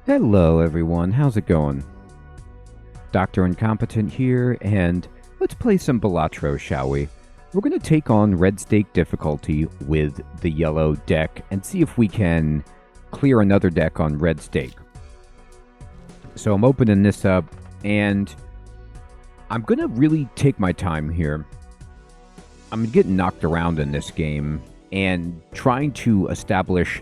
Hello everyone, how's it going? Dr. Incompetent here, and let's play some Balatro, shall we? We're going to take on red stake difficulty with the yellow deck and see if we can clear another deck on red stake. So I'm opening this up, and I'm going to really take my time here. I'm getting knocked around in this game and trying to establish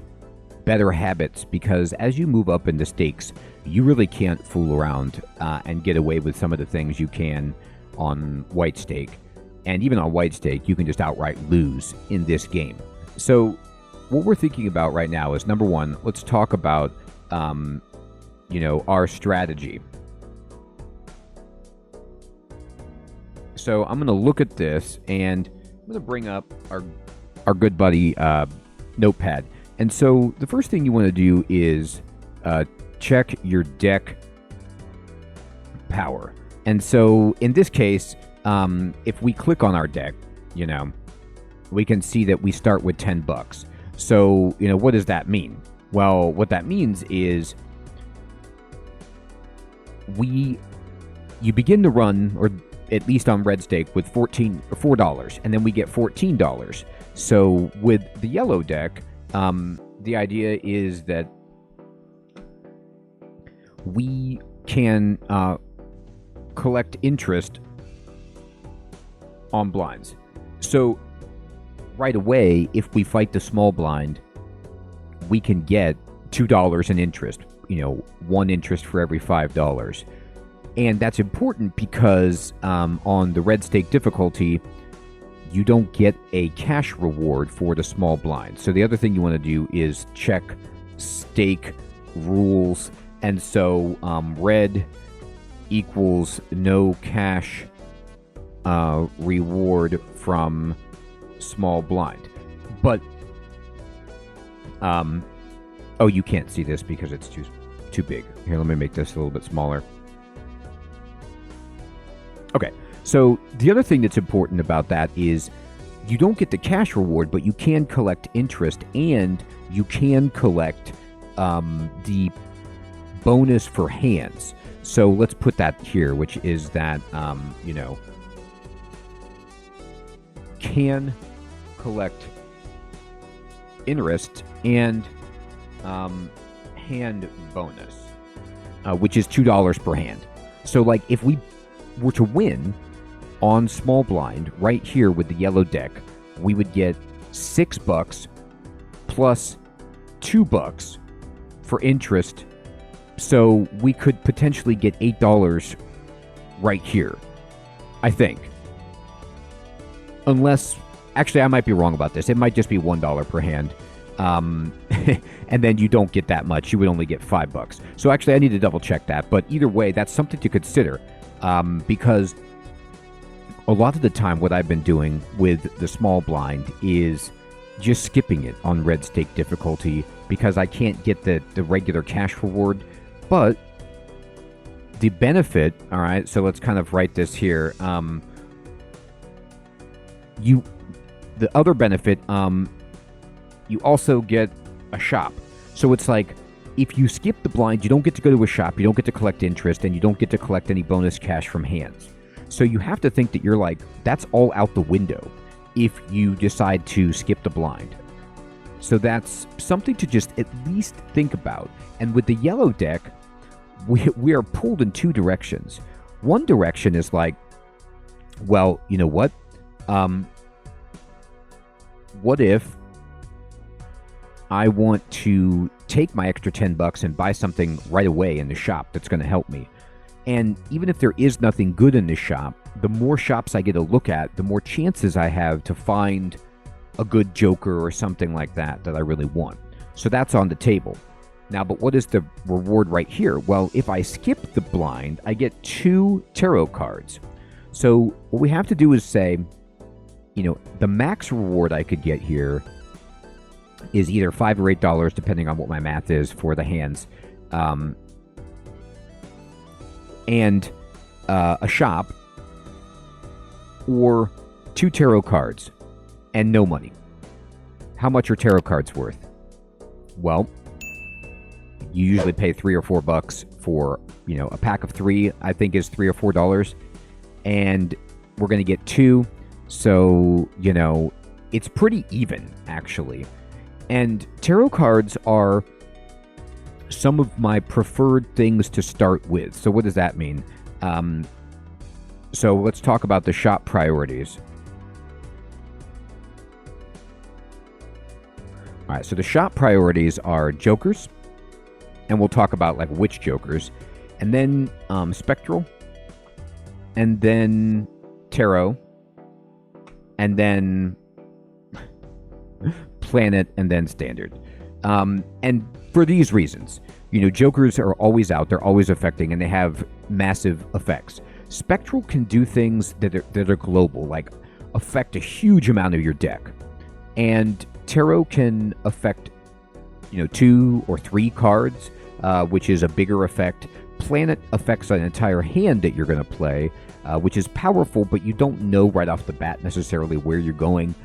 better habits, because as you move up in the stakes, you really can't fool around and get away with some of the things you can on white stake. And even on white stake, you can just outright lose in this game. So what we're thinking about right now is, number one, let's talk about, our strategy. So I'm going to look at this, and I'm going to bring up our good buddy Notepad. And so the first thing you want to do is check your deck power. And so in this case, if we click on our deck, we can see that we start with $10. So, what does that mean? Well, what that means is you begin to run, or at least on red stake, with $4, and then we get $14. So with the yellow deck, the idea is that we can collect interest on blinds. So right away, if we fight the small blind, we can get $2 in interest, one interest for every $5. And that's important because on the red stake difficulty, you don't get a cash reward for the small blind. So the other thing you want to do is check stake rules. And so red equals no cash reward from small blind. But, you can't see this because it's too big. Here, let me make this a little bit smaller. Okay. So the other thing that's important about that is you don't get the cash reward, but you can collect interest, and you can collect the bonus for hands. So let's put that here, which is that, can collect interest and hand bonus, which is $2 per hand. So like if we were to win on small blind right here with the yellow deck, we would get $6 plus $2 for interest. So we could potentially get $8 right here, I think. Unless, actually, I might be wrong about this. It might just be $1 per hand. And then you don't get that much. You would only get $5. So actually, I need to double check that. But either way, that's something to consider, because a lot of the time what I've been doing with the small blind is just skipping it on red stake difficulty because I can't get the regular cash reward. But the benefit, all right, so let's kind of write this here. The other benefit, you also get a shop. So it's like, if you skip the blind, you don't get to go to a shop, you don't get to collect interest, and you don't get to collect any bonus cash from hands. So you have to think that you're like, that's all out the window if you decide to skip the blind. So that's something to just at least think about. And with the yellow deck, we are pulled in two directions. One direction is like, well, you know what? What if I want to take my extra $10 and buy something right away in the shop that's going to help me? And even if there is nothing good in this shop, the more shops I get to look at, the more chances I have to find a good joker or something like that I really want. So that's on the table. Now, but what is the reward right here? Well, if I skip the blind, I get 2 tarot cards. So what we have to do is say, the max reward I could get here is either $5 or $8, depending on what my math is for the hands. And a shop, or 2 tarot cards and no money. How much are tarot cards worth? Well, You usually pay $3 or $4 for, a pack of 3, I think is $3 or $4. And we're going to get 2. So, it's pretty even, actually. And tarot cards are some of my preferred things to start with. So what does that mean? So let's talk about the shop priorities. All right, so the shop priorities are jokers, and we'll talk about like which jokers, and then spectral, and then tarot, and then planet, and then standard. And for these reasons, jokers are always out, they're always affecting, and they have massive effects. Spectral can do things that are global, like affect a huge amount of your deck. And tarot can affect, 2 or 3 cards, which is a bigger effect. Planet affects an entire hand that you're going to play, which is powerful, but you don't know right off the bat necessarily where you're going.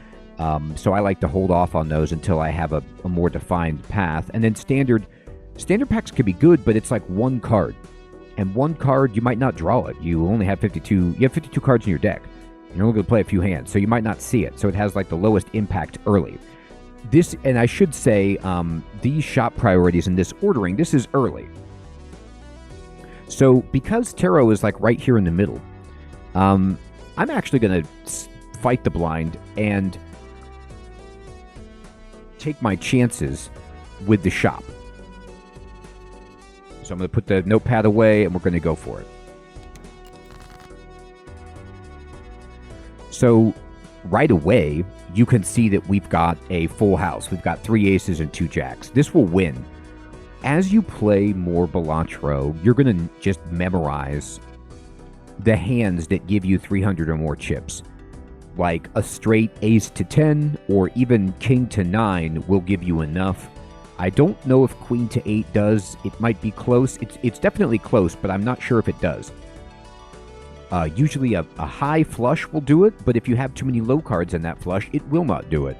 So I like to hold off on those until I have a more defined path. And then standard packs can be good, but it's like 1 card. And 1 card, you might not draw it. You only have 52. You have 52 cards in your deck. You're only going to play a few hands, so you might not see it. So it has like the lowest impact early. And I should say, these shop priorities in this ordering, this is early. So because tarot is like right here in the middle, I'm actually going to fight the blind and take my chances with the shop. So I'm going to put the notepad away and we're going to go for it. So right away, you can see that we've got a full house. We've got 3 aces and 2 jacks. This will win. As you play more Balatro, you're going to just memorize the hands that give you 300 or more chips. Like a straight ace to 10 or even king to 9 will give you enough. I don't know if queen to 8 does. It might be close. It's definitely close, but I'm not sure if it does. Usually a high flush will do it, but if you have too many low cards in that flush, it will not do it.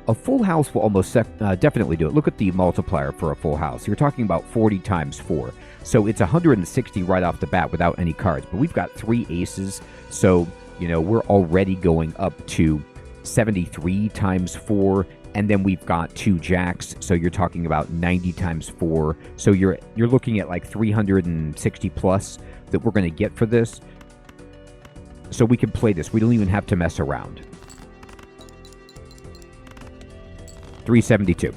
A full house will almost definitely do it. Look at the multiplier for a full house. You're talking about 40 times 4. So it's 160 right off the bat without any cards. But we've got 3 aces, so, we're already going up to 73 times 4. And then we've got 2 jacks, so you're talking about 90 times 4. So you're looking at like 360 plus that we're going to get for this. So we can play this. We don't even have to mess around. 372.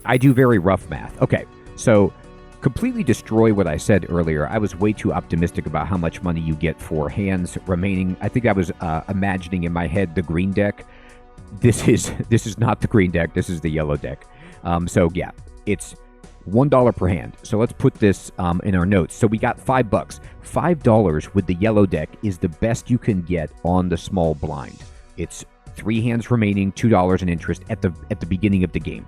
I do very rough math. Okay, so completely destroy what I said earlier. I was way too optimistic about how much money you get for hands remaining. I think I was imagining in my head the green deck. This is not the green deck. This is the yellow deck. So yeah, it's $1 per hand. So let's put this in our notes. So we got $5. $5 with the yellow deck is the best you can get on the small blind. It's 3 hands remaining, $2 in interest at the beginning of the game.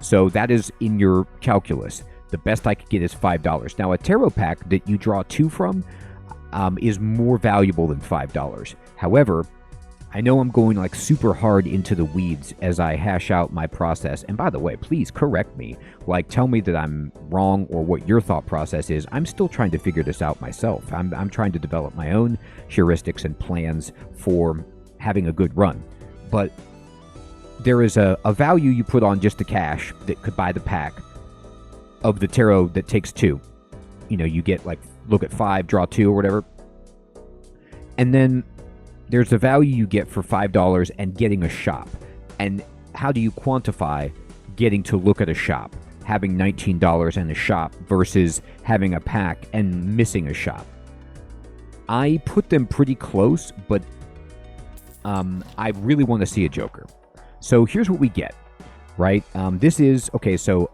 So that is in your calculus. The best I could get is $5. Now a tarot pack that you draw 2 from is more valuable than $5. However, I know I'm going like super hard into the weeds as I hash out my process. And by the way, please correct me. Like, tell me that I'm wrong or what your thought process is. I'm still trying to figure this out myself. I'm trying to develop my own heuristics and plans for having a good run. But there is a value you put on just the cash that could buy the pack of the tarot that takes 2. You get like, look at 5, draw 2 or whatever. And then there's the value you get for $5 and getting a shop. And how do you quantify getting to look at a shop? Having $19 in a shop versus having a pack and missing a shop. I put them pretty close, but I really want to see a joker. So here's what we get, right? This is, okay, so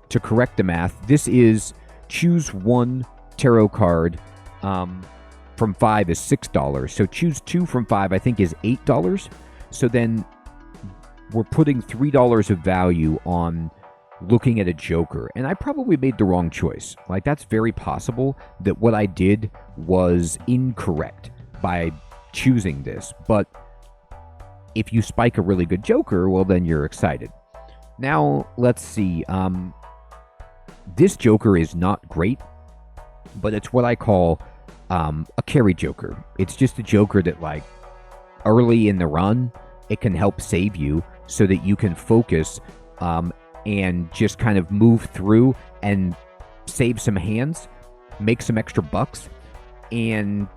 to correct the math, this is choose 1 tarot card from 5 is $6. So choose 2 from 5, I think, is $8. So then we're putting $3 of value on looking at a joker. And I probably made the wrong choice. Like, that's very possible that what I did was incorrect by choosing this. But if you spike a really good joker, well, then you're excited. Now, let's see. This Joker is not great, but it's what I call a carry Joker. It's just a Joker that, like, early in the run, it can help save you so that you can focus and just kind of move through and save some hands, make some extra bucks, and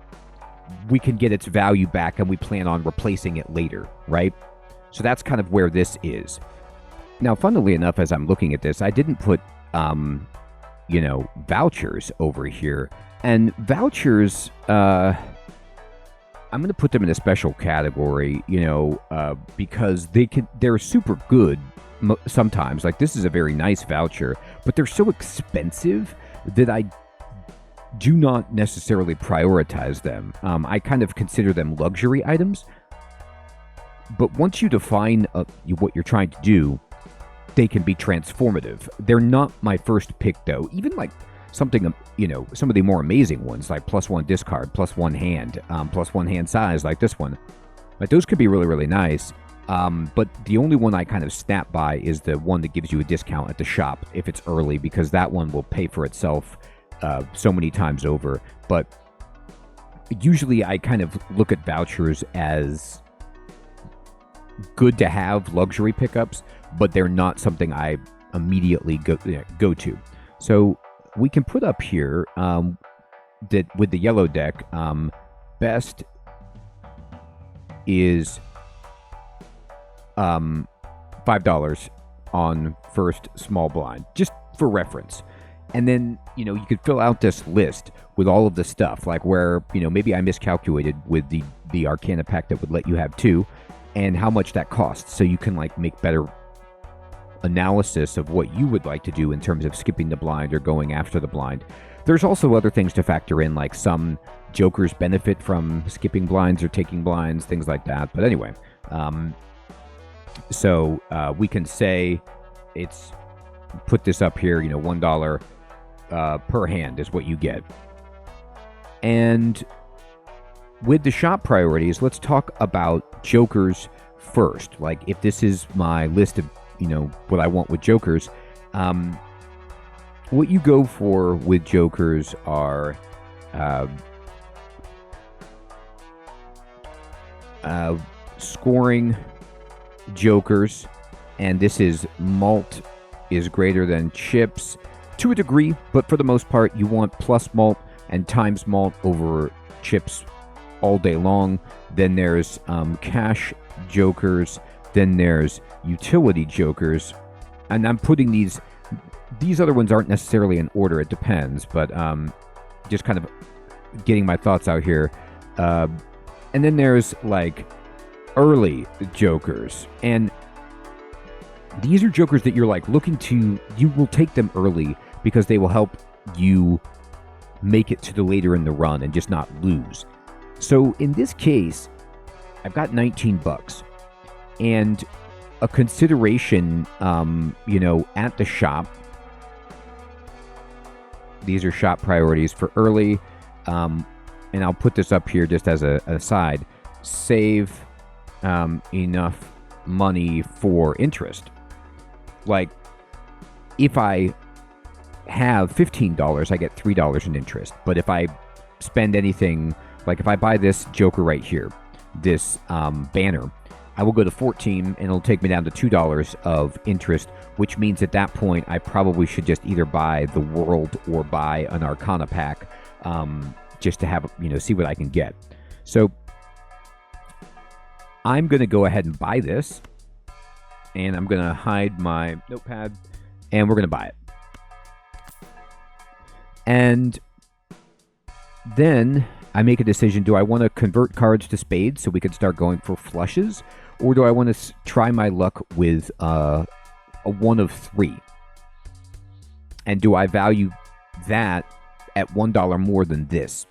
we can get its value back, and we plan on replacing it later, right? So that's kind of where this is. Now, funnily enough, as I'm looking at this, I didn't put, vouchers over here. And vouchers, I'm going to put them in a special category, because they're super good sometimes. Like, this is a very nice voucher, but they're so expensive that I do not necessarily prioritize them. I kind of consider them luxury items. But once you define what you're trying to do, they can be transformative. They're not my first pick, though. Even like something, some of the more amazing ones, like +1 discard, +1 hand, +1 hand size, like this one. Like, those could be really, really nice. But the only one I kind of snap by is the one that gives you a discount at the shop if it's early, because that one will pay for itself so many times over. But usually I kind of look at vouchers as good to have luxury pickups, but they're not something I immediately go to. So we can put up here that with the yellow deck, best is $5 on first small blind, just for reference. And then, you could fill out this list with all of the stuff, like where, maybe I miscalculated with the Arcana pack that would let you have 2, and how much that costs, so you can, like, make better analysis of what you would like to do in terms of skipping the blind or going after the blind. There's also other things to factor in, like some Jokers benefit from skipping blinds or taking blinds, things like that. But anyway, so we can say it's, put this up here, $1 per hand is what you get. And with the shop priorities, let's talk about Jokers first. Like, if this is my list of, what I want with Jokers, what you go for with Jokers are scoring Jokers, and this is malt is greater than chips to a degree, but for the most part, you want plus malt and times malt over chips all day long. Then there's cash Jokers. Then there's utility Jokers. And I'm putting these other ones aren't necessarily in order. It depends, but just kind of getting my thoughts out here. And then there's like early Jokers. And these are Jokers that you're like looking to, you will take them early because they will help you make it to the later in the run and just not lose. So in this case, I've got $19, and a consideration, at the shop. These are shop priorities for early, and I'll put this up here just as an aside. Save enough money for interest. Like, if I have $15, I get $3 in interest. But if I spend anything, like if I buy this Joker right here, this banner, I will go to 14 and it'll take me down to $2 of interest, which means at that point I probably should just either buy the World or buy an Arcana pack, just to have, see what I can get. So I'm going to go ahead and buy this, and I'm going to hide my notepad, and we're going to buy it. And then I make a decision. Do I want to convert cards to spades so we can start going for flushes? Or do I want to try my luck with a 1 of 3? And do I value that at $1 more than this?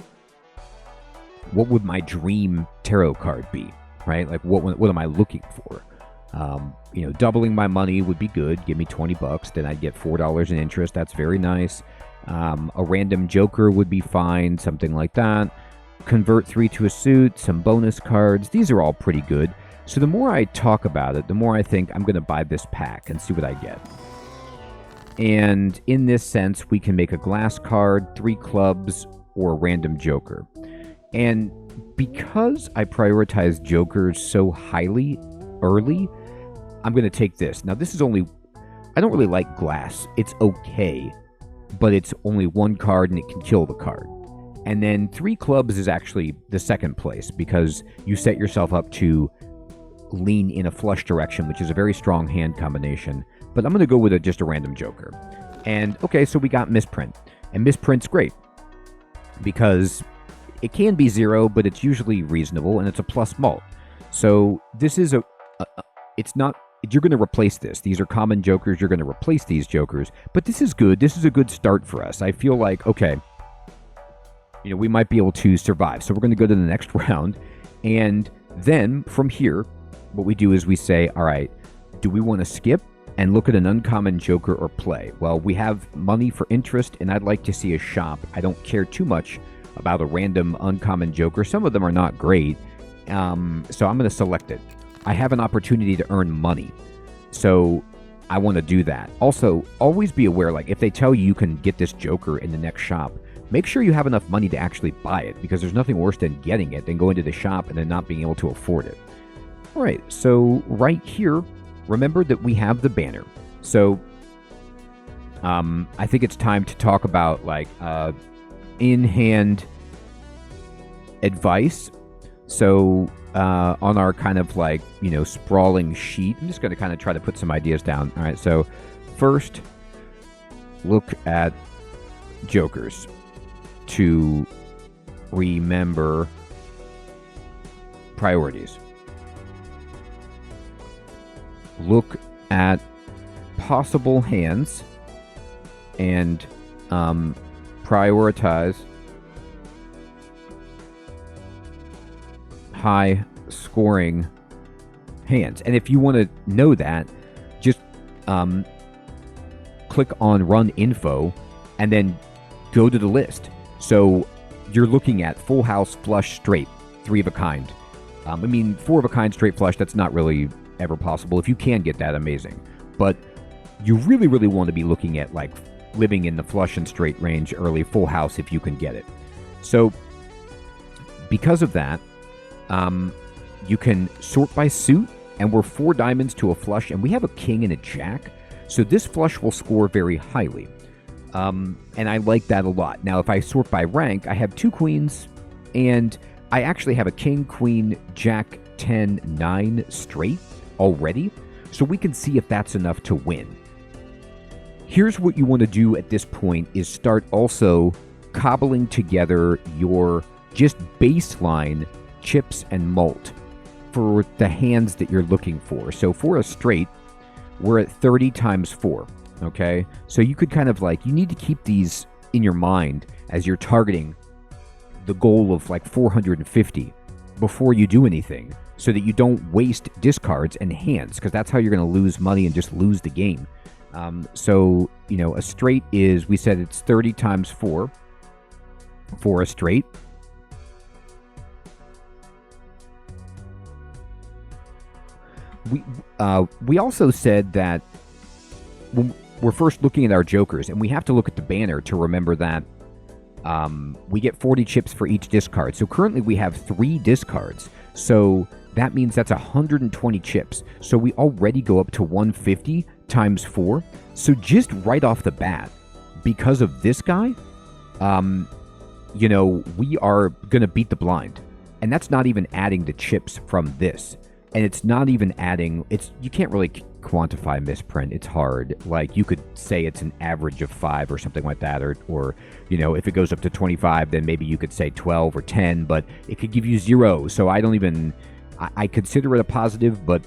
What would my dream tarot card be, right? Like, what am I looking for? Doubling my money would be good. Give me $20. Then I'd get $4 in interest. That's very nice. A random Joker would be fine, something like that. Convert 3 to a suit, some bonus cards. These are all pretty good. So the more I talk about it, the more I think I'm going to buy this pack and see what I get. And in this sense, we can make a glass card, 3 clubs, or a random joker. And because I prioritize jokers so highly early, I'm going to take this. Now, this is only... I don't really like glass. It's okay, but it's only 1 card and it can kill the card. And then 3 clubs is actually the second place because you set yourself up to lean in a flush direction, which is a very strong hand combination. But I'm going to go with just a random joker. And, okay, so we got misprint. And misprint's great because it can be 0, but it's usually reasonable, and it's a plus mult. So this is it's not... You're going to replace this. These are common jokers. You're going to replace these jokers. But this is good. This is a good start for us. I feel like, okay, we might be able to survive. So we're going to go to the next round. And then from here, what we do is we say, all right, do we want to skip and look at an uncommon joker or play? Well, we have money for interest, and I'd like to see a shop. I don't care too much about a random uncommon joker. Some of them are not great. So I'm going to select it. I have an opportunity to earn money, so I want to do that. Also, always be aware, like, if they tell you can get this joker in the next shop, make sure you have enough money to actually buy it, because there's nothing worse than getting it than going to the shop and then not being able to afford it. All right, so right here, remember that we have the banner. So I think it's time to talk about, like, in-hand advice. So on our kind of like, sprawling sheet, I'm just going to kind of try to put some ideas down. All right, so first, look at jokers to remember priorities. Look at possible hands and prioritize high scoring hands. And if you want to know that, just click on run info and then go to the list. So you're looking at full house, flush, straight, 3 of a kind. 4 of a kind, straight flush, that's not really ever possible. If you can get that, amazing. But you really, really want to be looking at like living in the flush and straight range early, full house if you can get it. So because of that, you can sort by suit, and we're 4 diamonds to a flush, and we have a king and a jack. So this flush will score very highly. And I like that a lot. Now, if I sort by rank, I have 2 queens, and I actually have a king, queen, jack, 10, 9 straight already. So we can see if that's enough to win. Here's what you want to do at this point is start also cobbling together your just baseline chips and mult for the hands that you're looking for. So for a straight, we're at 30 times 4, okay? So you could kind of like, you need to keep these in your mind as you're targeting the goal of like 450 before you do anything, so that you don't waste discards and hands, because that's how you're going to lose money and just lose the game. So, a straight is, we said it's 30 times 4 for a straight. We also said that when we're first looking at our jokers, and we have to look at the banner to remember that we get 40 chips for each discard. So currently we have 3 discards. So that means that's 120 chips. So we already go up to 150 times 4. So just right off the bat, because of this guy, we are going to beat the blind. And that's not even adding the chips from this. And it's not even adding, you can't really quantify misprint. It's hard. Like, you could say it's an average of 5 or something like that, or if it goes up to 25, then maybe you could say 12 or 10, but it could give you 0. So I consider it a positive, but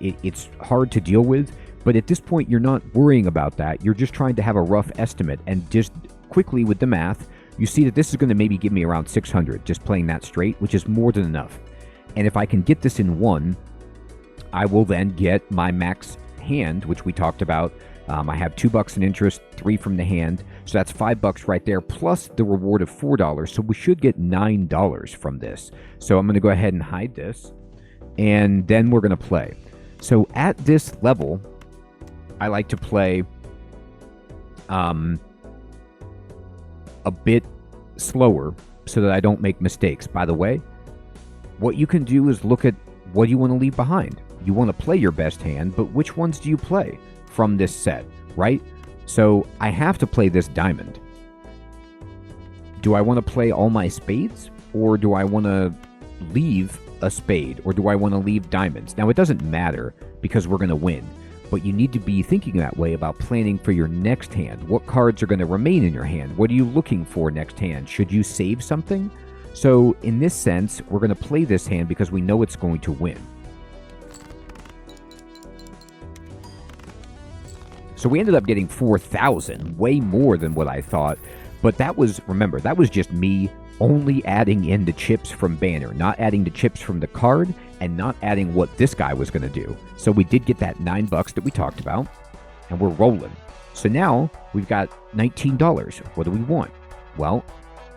it's hard to deal with. But at this point, you're not worrying about that. You're just trying to have a rough estimate, and just quickly with the math, you see that this is going to maybe give me around 600 just playing that straight, which is more than enough. And if I can get this in 1, I will then get my max hand, which we talked about. I have $2 in interest, 3 from the hand. So that's $5 right there, plus the reward of $4. So we should get $9 from this. So I'm going to go ahead and hide this. and then we're going to play. So at this level, I like to play a bit slower so that I don't make mistakes. By the way, what you can do is look at what you want to leave behind. You want to play your best hand, but which ones do you play from this set, right? So I have to play this diamond. Do I want to play all my spades, or do I want to leave a spade, or do I want to leave diamonds? Now, it doesn't matter because we're going to win, but you need to be thinking that way about planning for your next hand. What cards are going to remain in your hand? What are you looking for next hand? Should you save something? So in this sense, we're going to play this hand because we know it's going to win. So we ended up getting 4,000, way more than what I thought. But that was, remember, that was just me only adding in the chips from banner, not adding the chips from the card, and not adding what this guy was going to do. So we did get that $9 that we talked about, and we're rolling. So now we've got $19. What do we want? Well,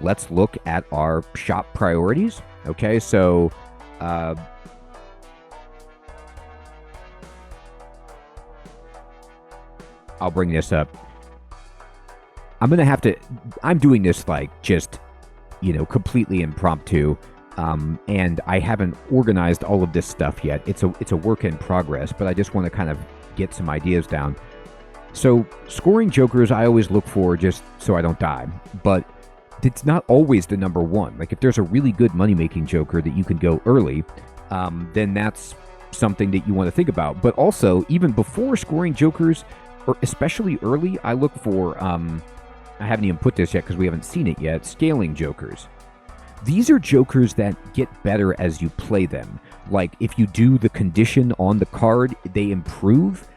let's look at our shop priorities. Okay, so I'll bring this up. I'm going to have to, I'm doing this like just, completely impromptu. And I haven't organized all of this stuff yet. It's a work in progress, but I just want to kind of get some ideas down. So scoring jokers, I always look for just so I don't die, but it's not always the number one. Like if there's a really good money-making joker that you can go early, then that's something that you want to think about. But also, even before scoring jokers, or especially early, I look for, I haven't even put this yet because we haven't seen it yet, scaling jokers. These are jokers that get better as you play them. Like if you do the condition on the card, they improve.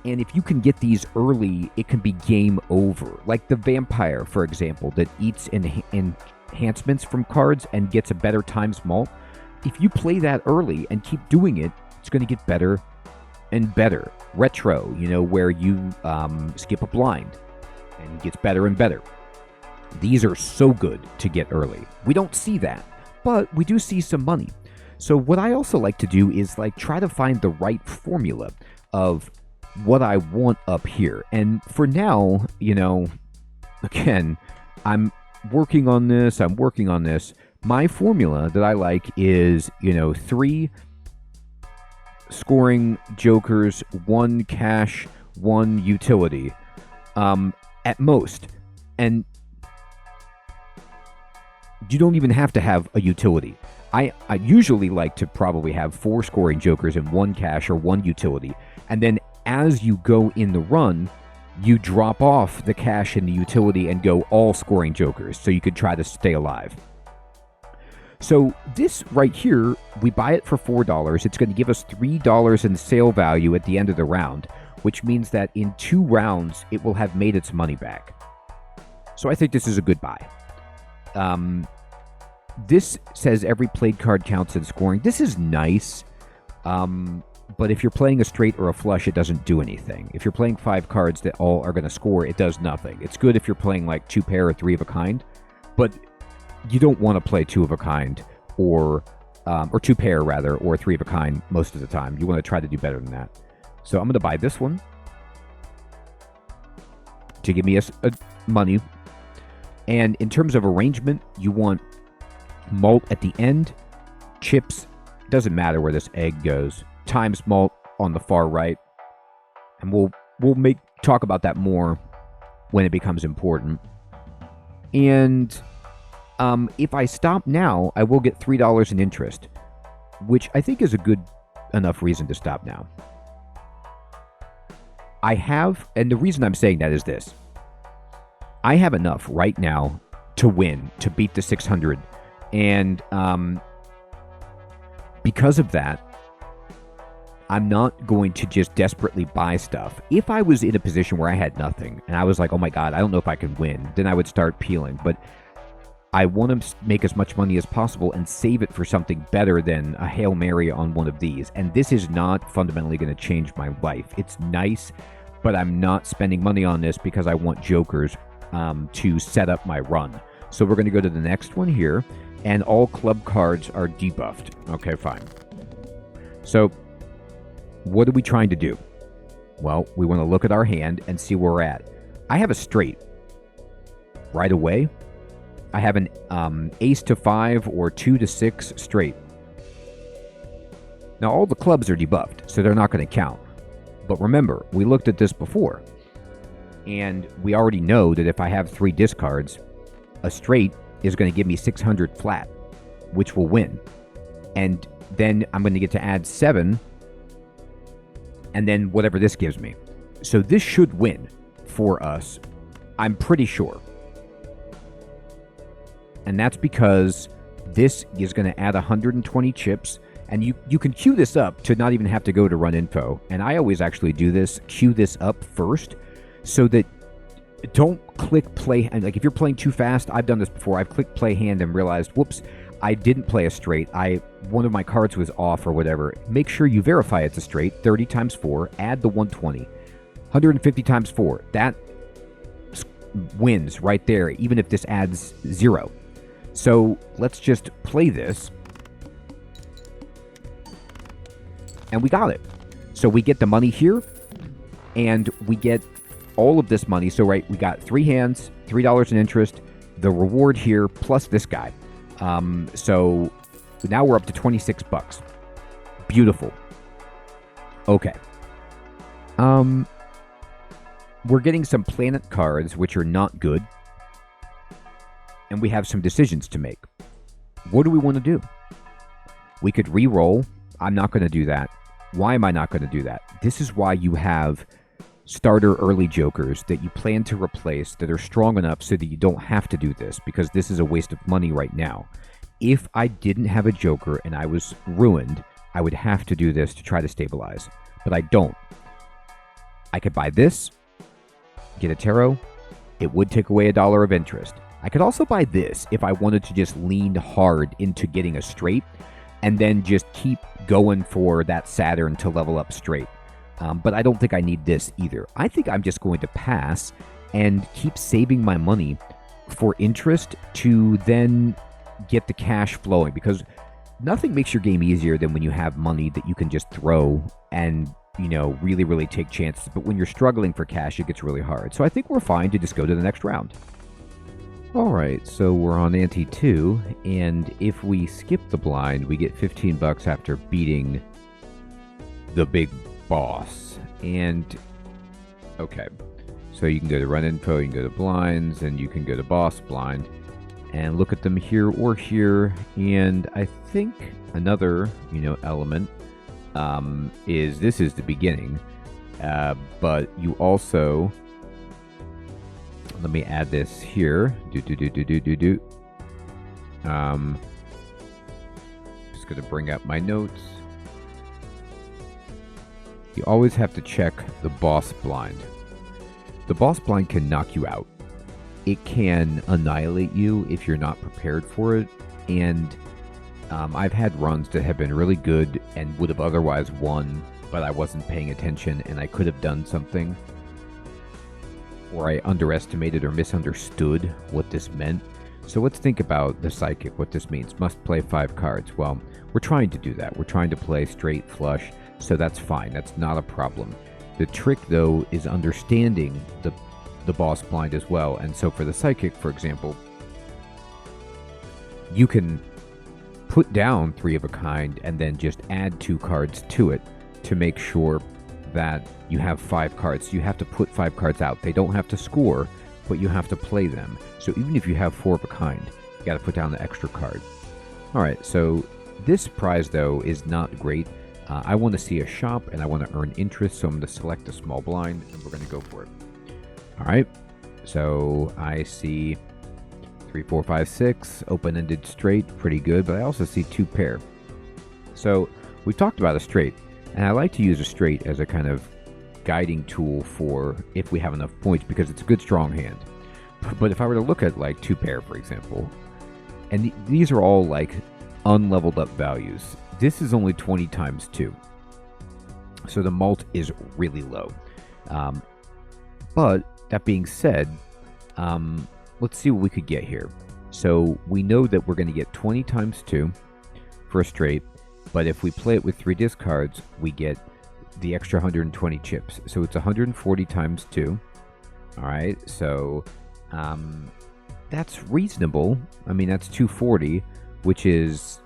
And if you can get these early, it can be game over. Like the vampire, for example, that eats enhancements from cards and gets a better times malt. If you play that early and keep doing it, it's going to get better and better. Retro, where you skip a blind and it gets better and better. These are so good to get early. We don't see that, but we do see some money. So what I also like to do is try to find the right formula of what I want up here. And for now, again, I'm working on this. My formula that I like is, 3 scoring jokers, 1 cash, 1 utility, at most. And you don't even have to have a utility. I usually like to probably have 4 scoring jokers and 1 cash or 1 utility. And then as you go in the run, you drop off the cash and the utility and go all scoring jokers so you could try to stay alive. So this right here, we buy it for $4. It's going to give us $3 in sale value at the end of the round, which means that in 2 rounds, it will have made its money back. So I think this is a good buy. This says every played card counts in scoring. This is nice, but if you're playing a straight or a flush, it doesn't do anything. If you're playing 5 cards that all are going to score, it does nothing. It's good if you're playing 2 pair or 3 of a kind, but you don't want to play 2 of a kind or 2 pair rather, or 3 of a kind most of the time. You want to try to do better than that. So I'm going to buy this one to give me a money. And in terms of arrangement, you want malt at the end, chips, doesn't matter where this egg goes, times malt on the far right. And we'll talk about that more when it becomes important. And if I stop now, I will get $3 in interest, which I think is a good enough reason to stop now. I have, and the reason I'm saying that is this. I have enough right now to win, to beat the 600. And because of that, I'm not going to just desperately buy stuff. If I was in a position where I had nothing and I was like, oh my God, I don't know if I can win, then I would start peeling. But I want to make as much money as possible and save it for something better than a Hail Mary on one of these. And this is not fundamentally going to change my life. It's nice, but I'm not spending money on this because I want jokers to set up my run. So we're going to go to the next one here, and all club cards are debuffed. Okay, fine. So what are we trying to do? Well, we want to look at our hand and see where we're at. I have a straight right away. I have an ace to 5 or 2 to 6 straight. Now, all the clubs are debuffed, so they're not going to count. But remember, we looked at this before, and we already know that if I have 3 discards, a straight is going to give me 600 flat, which will win. And then I'm going to get to add 7, and then whatever this gives me. So this should win for us, I'm pretty sure. And that's because this is going to add 120 chips. And you can queue this up to not even have to go to run info. And I always actually do this, queue this up first, so that don't click play. And like if you're playing too fast, I've done this before. I've clicked play hand and realized, whoops, I didn't play a straight. One of my cards was off or whatever. Make sure you verify it's a straight. 30 times 4, add the 120. 150 times 4. That wins right there, even if this adds 0. So let's just play this. And we got it. So we get the money here, and we get all of this money. So, right, we got 3 hands, $3 in interest, the reward here, plus this guy. So now we're up to 26 bucks. Beautiful. Okay. We're getting some planet cards, which are not good. And we have some decisions to make. What do we want to do? We could re-roll. I'm not going to do that. Why am I not going to do that? This is why you have starter early jokers that you plan to replace that are strong enough so that you don't have to do this, because this is a waste of money right now. If I didn't have a joker and I was ruined, I would have to do this to try to stabilize. But I don't. I could buy this, get a tarot. It would take away $1 of interest. I could also buy this if I wanted to just lean hard into getting a straight and then just keep going for that Saturn to level up straight. But I don't think I need this either. I think I'm just going to pass and keep saving my money for interest to then get the cash flowing, because nothing makes your game easier than when you have money that you can just throw and, you know, really, really take chances. But when you're struggling for cash, it gets really hard. So I think we're fine to just go to the next round. All right, so we're on ante 2, and if we skip the blind, we get 15 bucks after beating the big boss. And okay, so you can go to run info, you can go to blinds, and you can go to boss blind and look at them here or here. And I think another, element is this is the beginning, but you also, let me add this here. Just gonna bring up my notes. You always have to check the boss blind. The boss blind can knock you out. It can annihilate you if you're not prepared for it. And I've had runs that have been really good and would have otherwise won, but I wasn't paying attention and I could have done something. Or I underestimated or misunderstood what this meant. So let's think about the psychic, what this means. Must play 5 cards. Well, we're trying to do that. We're trying to play straight flush, so that's fine. That's not a problem. The trick, though, is understanding the boss blind as well. And so for the psychic, for example, you can put down 3 of a kind and then just add 2 cards to it to make sure that you have 5 cards. You have to put 5 cards out. They don't have to score, but you have to play them. So even if you have 4 of a kind, you got to put down the extra card. All right, so this prize, though, is not great. I want to see a shop, and I want to earn interest, so I'm going to select a small blind, and we're going to go for it. All right, so I see 3, 4, 5, 6, open-ended straight, pretty good, but I also see 2 pair. So we talked about a straight. And I like to use a straight as a kind of guiding tool for if we have enough points, because it's a good strong hand. But if I were to look at like 2 pair, for example, and these are all like unleveled up values, this is only 20 times 2. So the mult is really low. But that being said, let's see what we could get here. So we know that we're going to get 20 times 2 for a straight. But if we play it with 3 discards, we get the extra 120 chips. So it's 140 times 2. All right, so that's reasonable. I mean, that's 240, which is,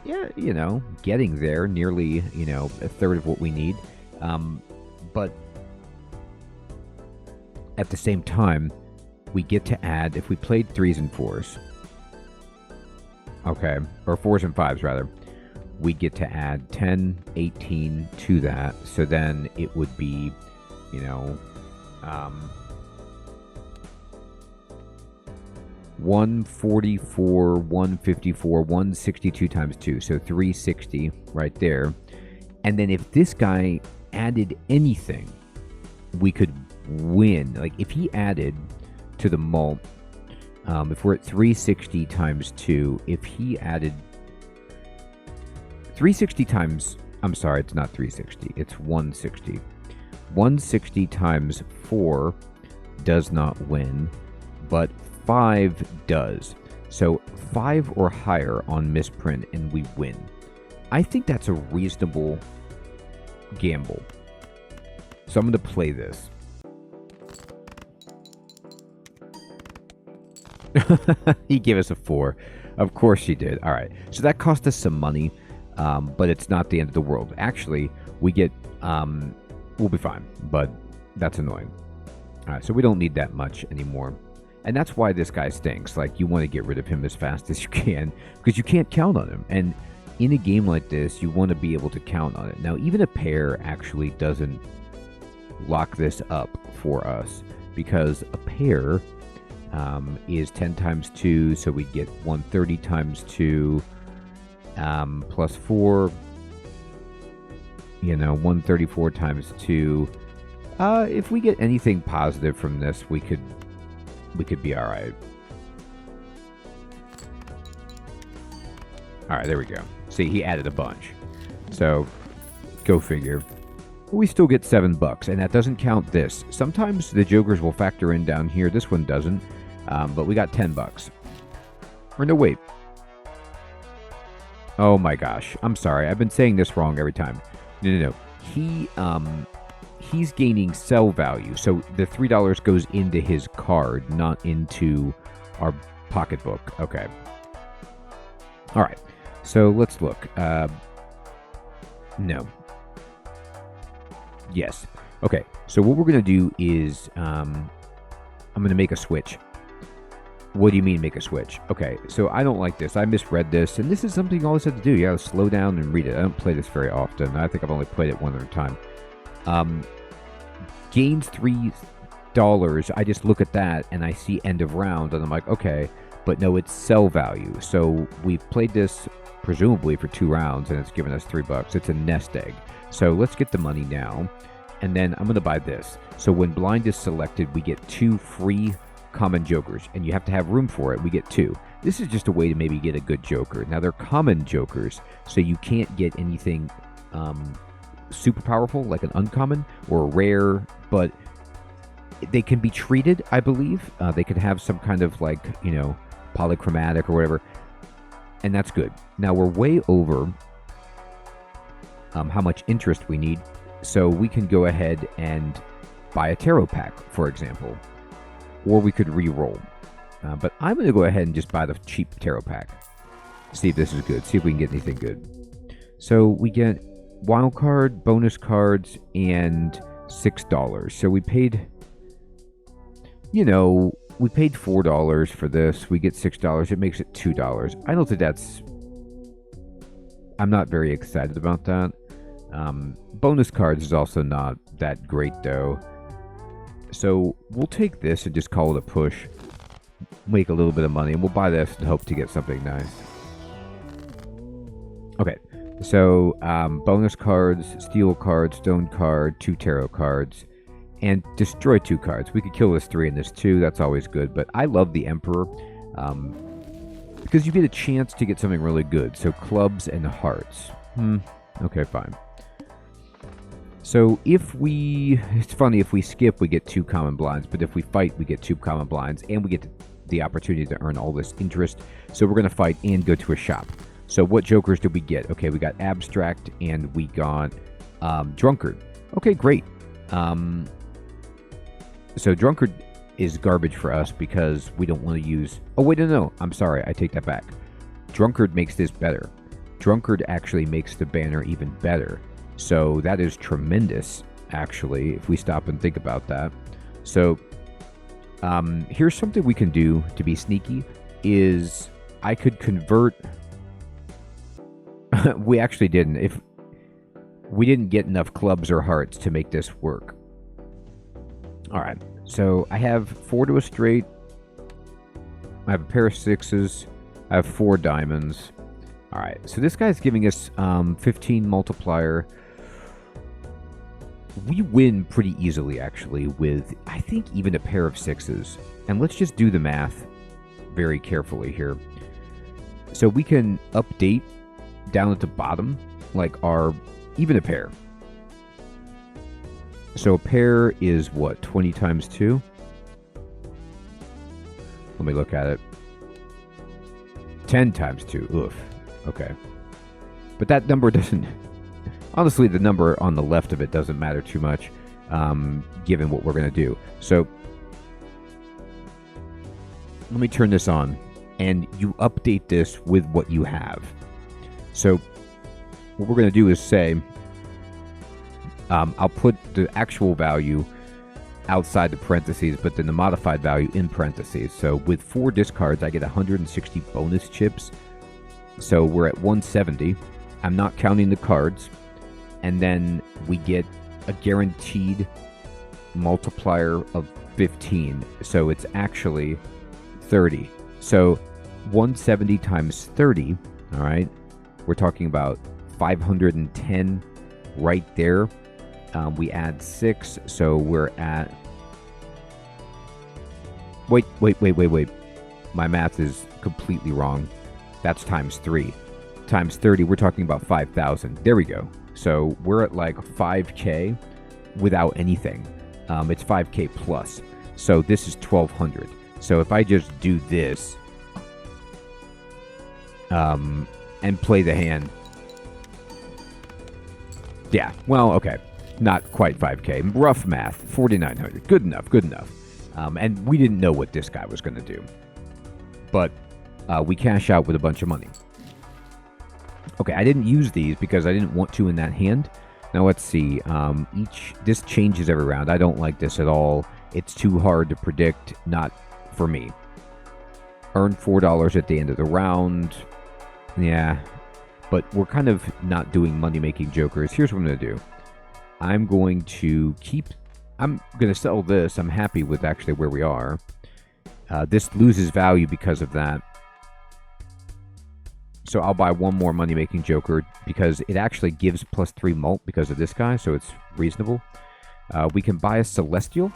yeah, you know, getting there, nearly, you know, a third of what we need. But at the same time, we get to add, if we played 3s and 4s, okay, or 4s and 5s rather, we get to add 10, 18 to that. So then it would be, you know, 144, 154, 162 times 2. So 360 right there. And then if this guy added anything, we could win. Like if he added to the mult, if we're at 360 times 2, if he added 360 times, I'm sorry, it's not 360, it's 160. 160 times 4 does not win, but 5 does. So 5 or higher on misprint and we win. I think that's a reasonable gamble. So I'm going to play this. He gave us a 4. Of course he did. All right. So that cost us some money, but it's not the end of the world. Actually, we get, we'll be fine, but that's annoying. All right. So we don't need that much anymore. And that's why this guy stinks. Like, you want to get rid of him as fast as you can, because you can't count on him. And in a game like this, you want to be able to count on it. Now, even a pair actually doesn't lock this up for us, because a pair is 10 times 2, so we get 130 times 2, plus 4, you know, 134 times 2. If we get anything positive from this, we could be all right. All right, there we go. See, he added a bunch. So, go figure. We still get $7, and that doesn't count this. Sometimes the jokers will factor in down here. This one doesn't, but we got $10. Or no, wait. Oh my gosh, I'm sorry. I've been saying this wrong every time. No. He's gaining sell value, so the $3 goes into his card, not into our pocketbook. Okay. All right. So let's look. No. Yes. Okay. So what we're gonna do is, I'm gonna make a switch. What do you mean make a switch? Okay. So I don't like this. I misread this, and this is something you always have to do. You gotta slow down and read it. I don't play this very often. I think I've only played it one other time. Gains $3. I just look at that and I see end of round, and I'm like, okay, but no, it's sell value. So we've played this presumably for 2 rounds, and it's given us $3. It's a nest egg. So let's get the money now, and then I'm going to buy this. So when blind is selected, we get 2 free common jokers, and you have to have room for it. We get 2. This is just a way to maybe get a good joker. Now they're common jokers, so you can't get anything super powerful like an uncommon or a rare, but they can be treated, I believe. They could have some kind of, like, you know, polychromatic or whatever, and that's good. Now we're way over how much interest we need, so we can go ahead and buy a tarot pack, for example, or we could re-roll. But I'm going to go ahead and just buy the cheap tarot pack. See if this is good. See if we can get anything good. So we get wild card, bonus cards, and $6. So we paid, you know, we paid $4 for this. We get $6. It makes it $2. I don't think that's, I'm not very excited about that. Bonus cards is also not that great though. So we'll take this and just call it a push. Make a little bit of money, and we'll buy this and hope to get something nice. Okay. So, bonus cards, steel card, stone card, 2 tarot cards, and destroy 2 cards. We could kill this 3 and this 2. That's always good. But I love the Emperor because you get a chance to get something really good. So, clubs and hearts. Okay, fine. So, it's funny, if we skip, we get 2 common blinds. But if we fight, we get 2 common blinds, and we get the opportunity to earn all this interest. So, we're going to fight and go to a shop. So what jokers did we get? Okay, we got Abstract and we got Drunkard. Okay, great. So Drunkard is garbage for us because we don't want to use... Oh, wait, no. I'm sorry. I take that back. Drunkard makes this better. Drunkard actually makes the banner even better. So that is tremendous, actually, if we stop and think about that. So here's something we can do to be sneaky, is I could convert... We actually didn't. If we didn't get enough clubs or hearts to make this work. All right. So I have 4 to a straight. I have a pair of 6s. I have 4 diamonds. All right. So this guy's giving us 15 multiplier. We win pretty easily, actually, with, I think, even a pair of 6s. And let's just do the math very carefully here. So we can update down at the bottom, like our, even a pair. So a pair is what, 20 times 2? Let me look at it. 10 times 2. Oof. Okay. But that number doesn't... Honestly, the number on the left of it doesn't matter too much, given what we're going to do. So let me turn this on, and you update this with what you have. So what we're going to do is say, I'll put the actual value outside the parentheses, but then the modified value in parentheses. So with 4 discards, I get 160 bonus chips. So we're at 170. I'm not counting the cards. And then we get a guaranteed multiplier of 15. So it's actually 30. So 170 times 30, all right? We're talking about 510 right there. We add 6, so we're at... Wait. My math is completely wrong. That's times 3. Times 30, we're talking about 5,000. There we go. So we're at like 5K without anything. It's 5K plus. So this is 1,200. So if I just do this and play the hand... Yeah, well, okay. Not quite 5K. Rough math. 4,900. Good enough. And we didn't know what this guy was going to do. But we cash out with a bunch of money. Okay, I didn't use these because I didn't want to in that hand. Now let's see. This changes every round. I don't like this at all. It's too hard to predict. Not for me. Earn $4 at the end of the round. Yeah. But we're kind of not doing money-making jokers. Here's what I'm going to do. I'm going to sell this. I'm happy with actually where we are. This loses value because of that. So I'll buy one more money-making joker because it actually gives +3 mult because of this guy, so it's reasonable. We can buy a Celestial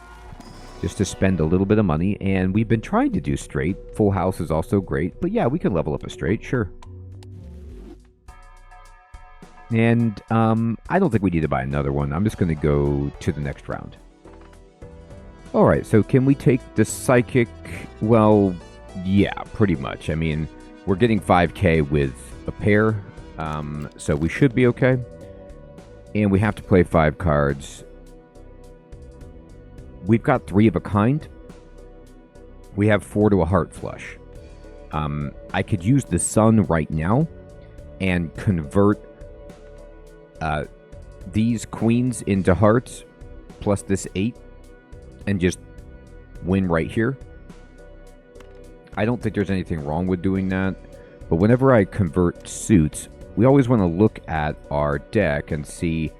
just to spend a little bit of money, and we've been trying to do straight. Full house is also great, but yeah, we can level up a straight, sure. And I don't think we need to buy another one. I'm just going to go to the next round. Alright, so can we take the Psychic? Well, yeah, pretty much. I mean, we're getting 5K with a pair, so we should be okay. And we have to play 5 cards. We've got 3 of a kind. We have 4 to a heart flush. I could use the Sun right now and convert these queens into hearts plus this 8 and just win right here. I don't think there's anything wrong with doing that, but whenever I convert suits, we always want to look at our deck and see,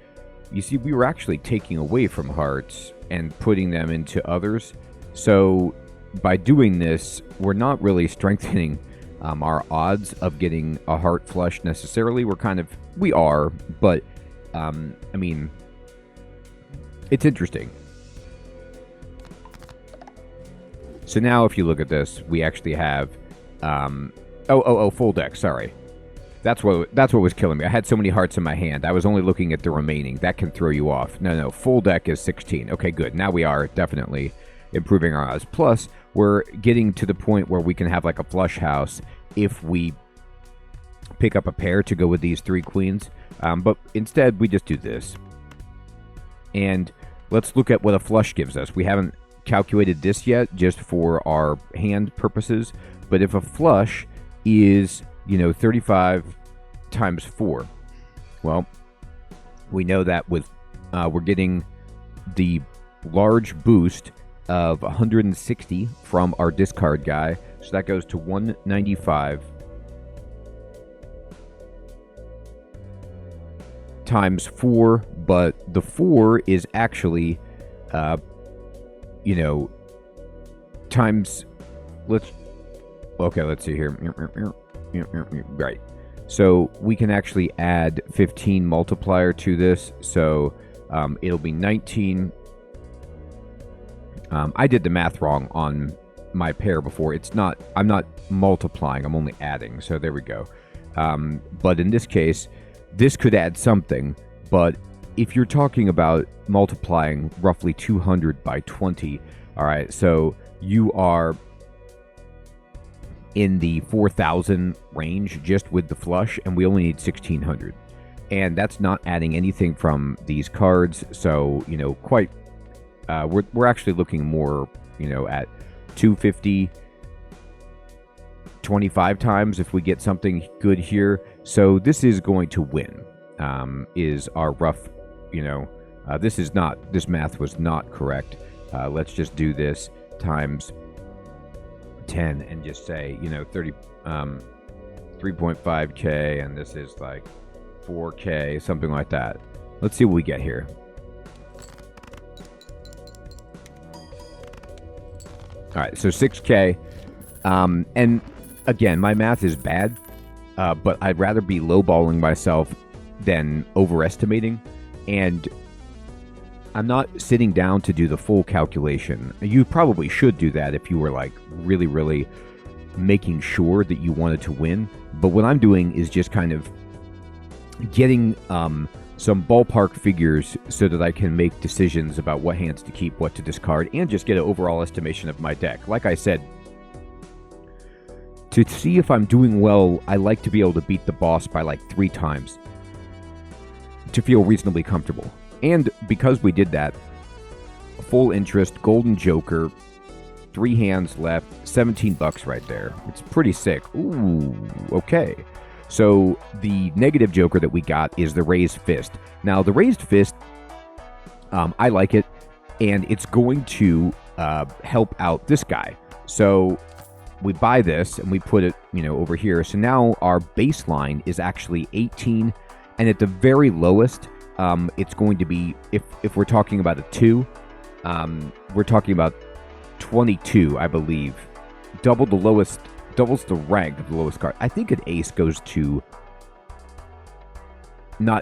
you see, we were actually taking away from hearts and putting them into others. So by doing this, we're not really strengthening our odds of getting a heart flush necessarily. We are, but I mean, it's interesting. So now if you look at this, we actually have, full deck, sorry. That's what was killing me. I had so many hearts in my hand. I was only looking at the remaining. That can throw you off. No, full deck is 16. Okay, good. Now we are definitely improving our odds. Plus, we're getting to the point where we can have like a flush house if we pick up a pair to go with these 3 queens. But instead, we just do this. And let's look at what a flush gives us. We haven't calculated this yet, just for our hand purposes. But if a flush is, 35 times 4, well, we know that with we're getting the large boost of 160 from our discard guy. So that goes to 195 times 4, but the 4 is actually, times, let's see here. Right. So we can actually add 15 multiplier to this. So it'll be 19. I did the math wrong on my pair before. I'm not multiplying, I'm only adding. So there we go. But in this case, this could add something, but if you're talking about multiplying roughly 200 by 20, all right, so you are in the 4,000 range just with the flush, and we only need 1,600. And that's not adding anything from these cards, so, quite, we're actually looking more, at 250, 25 times if we get something good here. So this is going to win, is our rough, this math was not correct. Let's just do this times 10 and just say, 3.5K, and this is like 4K, something like that. Let's see what we get here. All right, so 6K, and again, my math is bad. But I'd rather be lowballing myself than overestimating, and I'm not sitting down to do the full calculation. You probably should do that if you were like really, really making sure that you wanted to win. But what I'm doing is just kind of getting some ballpark figures so that I can make decisions about what hands to keep, what to discard, and just get an overall estimation of my deck. Like I said, to see if I'm doing well, I like to be able to beat the boss by like 3 times to feel reasonably comfortable. And because we did that, full interest, golden joker, 3 hands left, $17 right there. It's pretty sick. Ooh, okay. So the negative joker that we got is the raised fist. Now the raised fist, I like it, and it's going to help out this guy. So we buy this and we put it, over here. So now our baseline is actually 18, and at the very lowest, it's going to be, if we're talking about a 2, we're talking about 22, I believe. Doubles the rank of the lowest card. I think an ace goes to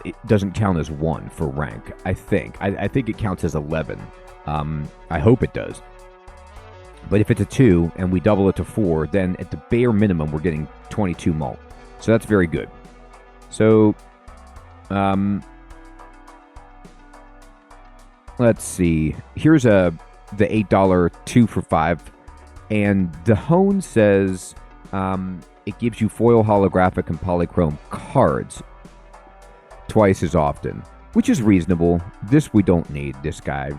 it doesn't count as 1 for rank. I think it counts as 11. I hope it does. But if it's a 2 and we double it to 4, then at the bare minimum, we're getting 22 mult. So that's very good. So, let's see. Here's the $8 2 for 5. And the Hone says it gives you foil, holographic, and polychrome cards twice as often, which is reasonable. This we don't need. This guy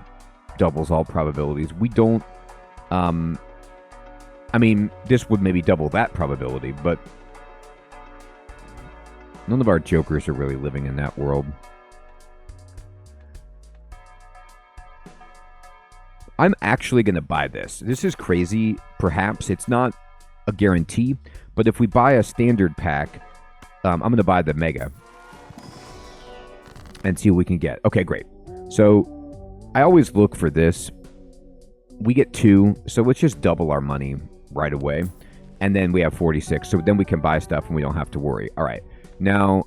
doubles all probabilities. We don't. This would maybe double that probability, but none of our jokers are really living in that world. I'm actually going to buy this. This is crazy. Perhaps it's not a guarantee, but if we buy a standard pack, I'm going to buy the mega and see what we can get. Okay, great. So I always look for this. We get 2, so let's just double our money right away. And then we have 46, so then we can buy stuff and we don't have to worry. All right. Now,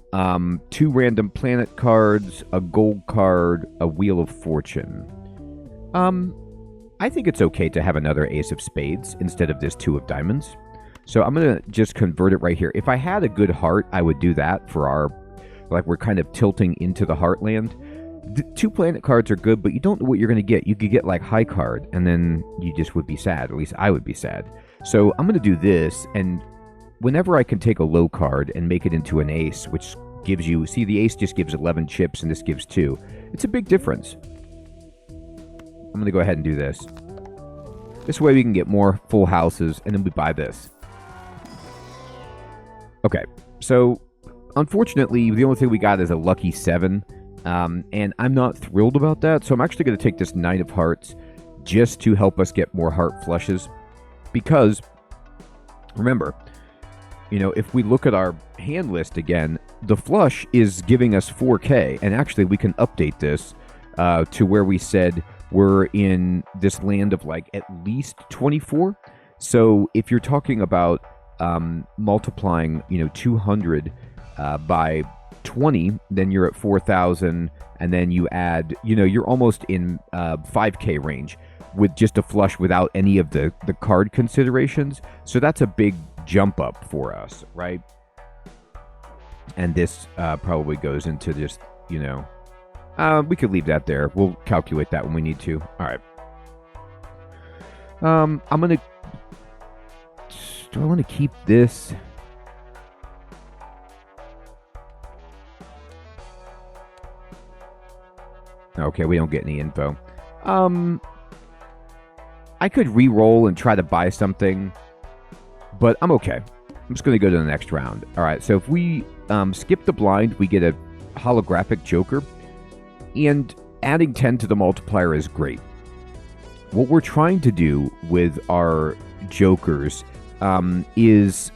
2 random planet cards, a gold card, a Wheel of Fortune. I think it's okay to have another Ace of Spades instead of this 2 of Diamonds. So I'm going to just convert it right here. If I had a good heart, I would do that for our, we're kind of tilting into the heartland. The 2 planet cards are good, but you don't know what you're going to get. You could get high card, and then you just would be sad. At least I would be sad. So I'm going to do this, and whenever I can take a low card and make it into an ace, which gives you, see, the ace just gives 11 chips and this gives 2. It's a big difference. I'm going to go ahead and do this. This way we can get more full houses, and then we buy this. Okay, so unfortunately, the only thing we got is a lucky 7, and I'm not thrilled about that, so I'm actually going to take this Knight of Hearts just to help us get more heart flushes, because, remember, you know, if we look at our hand list again, the flush is giving us 4K, and actually we can update this to where we said we're in this land of like at least 24. So if you're talking about multiplying, you know, 200 by 20, then you're at 4,000, and then you add, you know, you're almost in 5K range with just a flush without any of the card considerations. So that's a big jump up for us, right? And this probably goes into just, you know, we could leave that there. We'll calculate that when we need to. All right. I'm gonna. Do I want to keep this? Okay, we don't get any info. I could re-roll and try to buy something, but I'm okay. I'm just going to go to the next round. All right, so if we skip the blind, we get a holographic joker, and adding 10 to the multiplier is great. What we're trying to do with our jokers is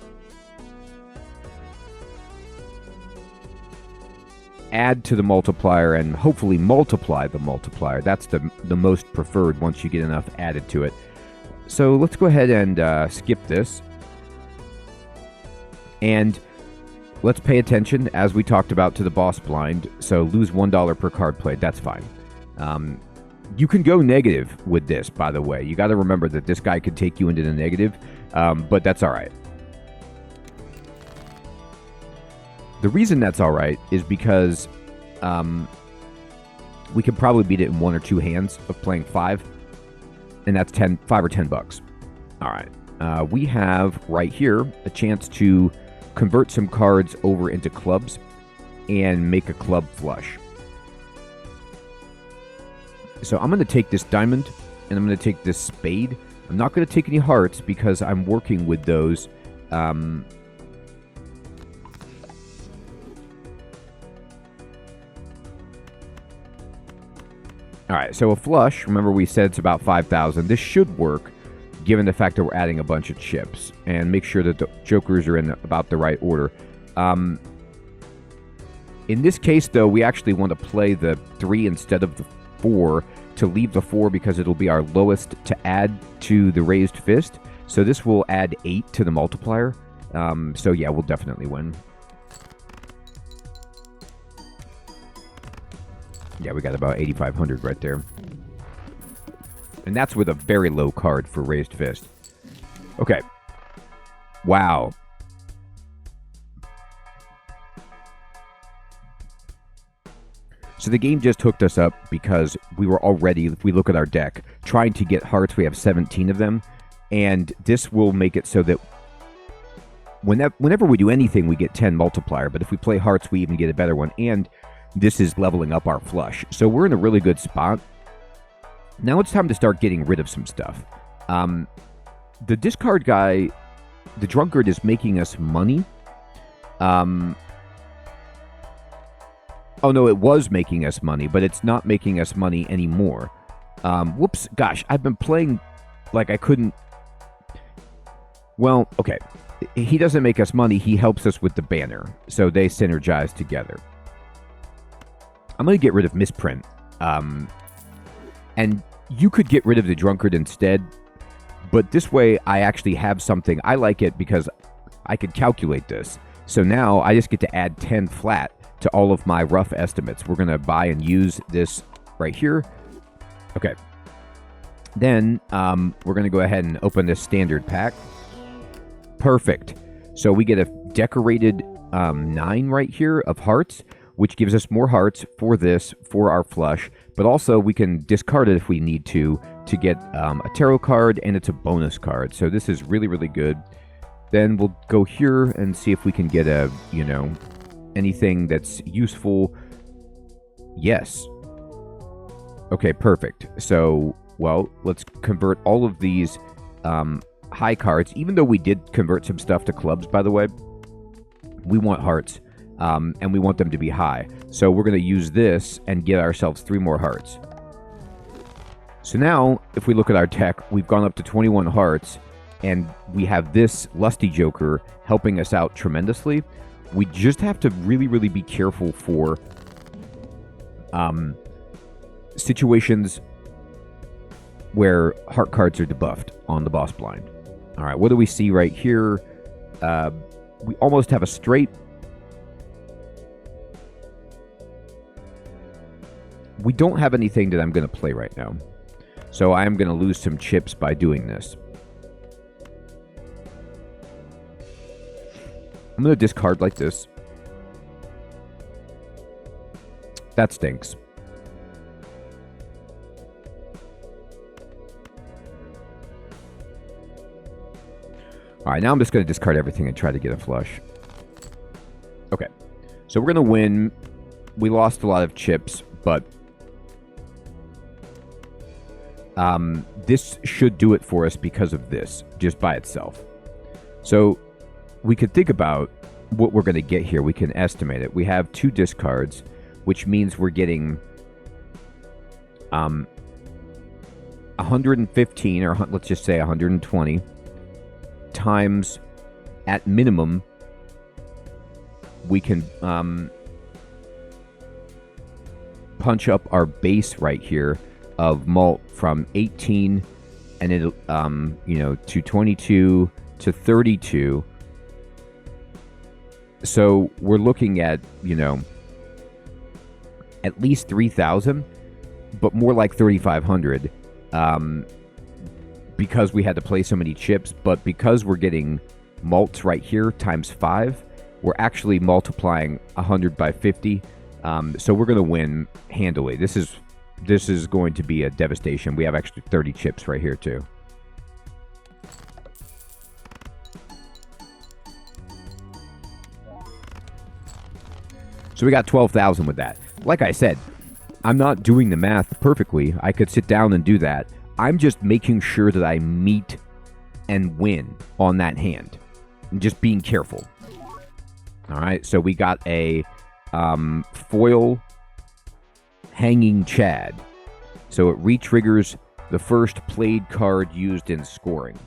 add to the multiplier and hopefully multiply the multiplier. That's the most preferred once you get enough added to it. So let's go ahead and skip this. And let's pay attention, as we talked about, to the boss blind. So lose $1 per card played. That's fine. You can go negative with this, by the way. You got to remember that this guy could take you into the negative, but that's all right. The reason that's all right is because we could probably beat it in 1 or 2 hands of playing 5, and that's 5 or 10 bucks. All right. We have right here a chance to convert some cards over into clubs and make a club flush. So I'm going to take this diamond and I'm going to take this spade. I'm not going to take any hearts because I'm working with those. All right, so a flush, remember we said it's about 5,000. This should work given the fact that we're adding a bunch of chips, and make sure that the jokers are in about the right order. In this case, though, we actually want to play the 3 instead of the 4 to leave the 4 because it'll be our lowest to add to the raised fist. So this will add 8 to the multiplier. So yeah, we'll definitely win. Yeah, we got about 8,500 right there. And that's with a very low card for raised fist. Okay. Wow. So the game just hooked us up because we were already, if we look at our deck, trying to get hearts. We have 17 of them. And this will make it so that whenever we do anything, we get 10 multiplier. But if we play hearts, we even get a better one. And this is leveling up our flush. So we're in a really good spot. Now it's time to start getting rid of some stuff. The discard guy, the drunkard, is making us money. Oh no, it was making us money, but it's not making us money anymore. Whoops, gosh, I've been playing like I couldn't... Well, okay. He doesn't make us money, he helps us with the banner. So they synergize together. I'm going to get rid of misprint. And you could get rid of the drunkard instead, but this way I actually have something. I like it because I could calculate this. So now I just get to add 10 flat to all of my rough estimates. We're going to buy and use this right here. Okay. Then we're going to go ahead and open this standard pack. Perfect. So we get a decorated 9 right here of hearts, which gives us more hearts for this, for our flush. But also we can discard it if we need to get a tarot card, and it's a bonus card. So this is really, really good. Then we'll go here and see if we can get a, anything that's useful. Yes. Okay, perfect. So, well, let's convert all of these high cards. Even though we did convert some stuff to clubs, by the way, we want hearts, and we want them to be high. So we're going to use this and get ourselves 3 more hearts. So now, if we look at our deck, we've gone up to 21 hearts, and we have this Lusty Joker helping us out tremendously. We just have to really, really be careful for situations where heart cards are debuffed on the boss blind. All right, what do we see right here? We almost have a straight. We don't have anything that I'm going to play right now. So I'm going to lose some chips by doing this. I'm going to discard like this. That stinks. All right, now I'm just going to discard everything and try to get a flush. Okay, so we're going to win. We lost a lot of chips, but this should do it for us because of this, just by itself. So we could think about what we're going to get here. We can estimate it. We have 2 discards, which means we're getting 115, or let's just say 120, times, at minimum, we can punch up our base right here of malt from 18 and it to 22 to 32. So we're looking at at least 3,000, but more like 3,500, because we had to play so many chips. But because we're getting malts right here times 5, we're actually multiplying 100 by 50. So we're going to win handily. This is going to be a devastation. We have actually 30 chips right here too. So we got 12,000 with that. Like I said, I'm not doing the math perfectly. I could sit down and do that. I'm just making sure that I meet and win on that hand. And just being careful. All right, so we got a foil Hanging Chad. So it re-triggers the first played card used in scoring.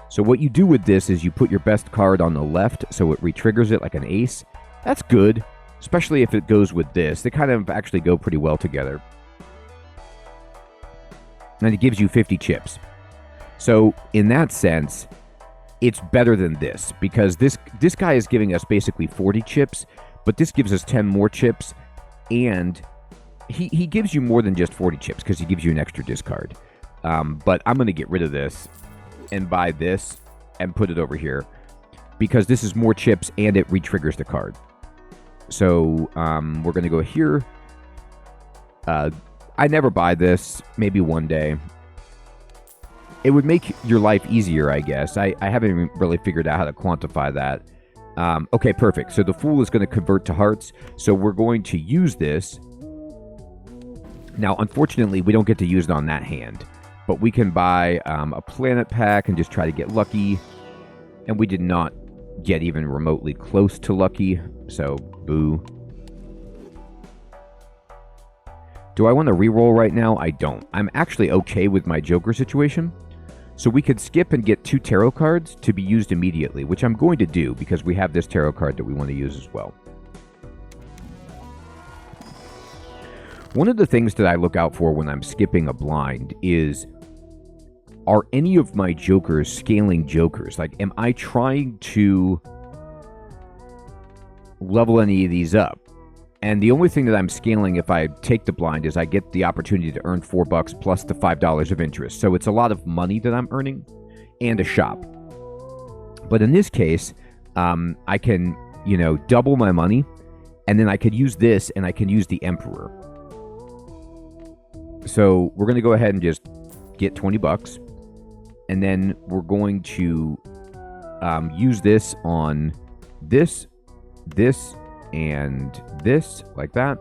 So what you do with this is you put your best card on the left, so it re-triggers it like an ace. That's good, especially if it goes with this. They kind of actually go pretty well together. And it gives you 50 chips. So in that sense, it's better than this, because this guy is giving us basically 40 chips, but this gives us 10 more chips, and he gives you more than just 40 chips because he gives you an extra discard. But I'm going to get rid of this and buy this and put it over here because this is more chips and it re-triggers the card. So we're going to go here. I never buy this. Maybe one day. It would make your life easier, I guess. I haven't really figured out how to quantify that. Okay, perfect. So the Fool is going to convert to hearts. So we're going to use this. Now, unfortunately, we don't get to use it on that hand. But we can buy a planet pack and just try to get lucky. And we did not get even remotely close to lucky. So, boo. Do I want to reroll right now? I don't. I'm actually okay with my Joker situation. So we could skip and get 2 tarot cards to be used immediately, which I'm going to do because we have this tarot card that we want to use as well. One of the things that I look out for when I'm skipping a blind is, are any of my Jokers scaling Jokers? Like, am I trying to level any of these up? And the only thing that I'm scaling if I take the blind is I get the opportunity to earn $4 plus the $5 of interest. So it's a lot of money that I'm earning and a shop. But in this case, I can, double my money, and then I could use this and I can use the Emperor. So we're going to go ahead and just get $20. And then we're going to use this on this, and this, like that.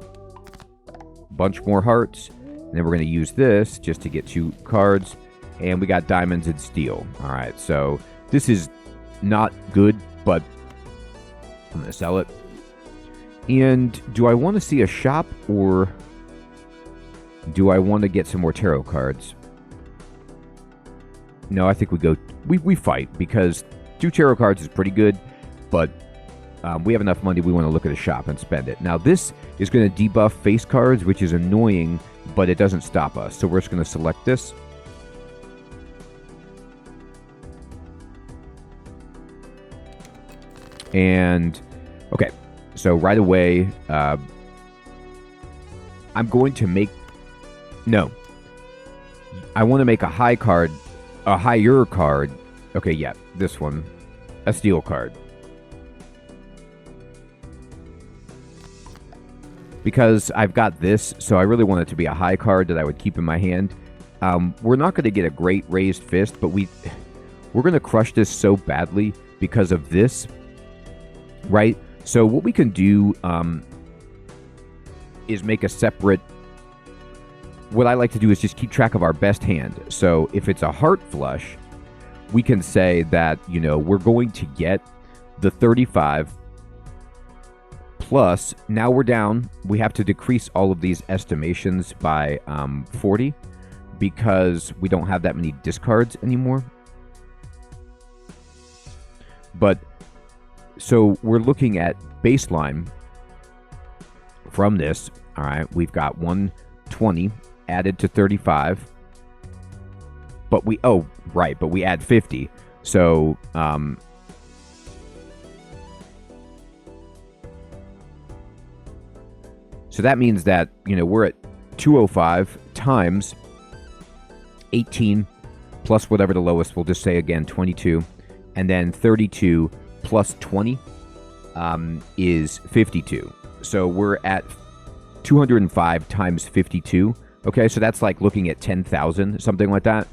Bunch more hearts. And then we're going to use this just to get 2 cards. And we got diamonds and steel. Alright, so this is not good, but I'm going to sell it. And do I want to see a shop, or do I want to get some more tarot cards? No, I think we fight, because 2 tarot cards is pretty good, but we have enough money, we want to look at a shop and spend it. Now this is going to debuff face cards, which is annoying, but it doesn't stop us. So we're just going to select this. And, okay, so right away, I'm going to make, no, I want to make a high card, a higher card. Okay, yeah, this one, a steel card. Because I've got this, so I really want it to be a high card that I would keep in my hand. We're not going to get a great raised fist, but we're going to crush this so badly because of this, right? So what we can do is make a separate... What I like to do is just keep track of our best hand. So if it's a heart flush, we can say that, you know, we're going to get the 35... Plus, now we're down. We have to decrease all of these estimations by 40 because we don't have that many discards anymore. But, so we're looking at baseline from this. All right, we've got 120 added to 35. But we, oh, right, but we add 50. So, so that means that, you know, we're at 205 times 18 plus whatever the lowest, we'll just say again 22, and then 32 plus 20 is 52. So we're at 205 times 52. Okay, so that's like looking at 10,000, something like that.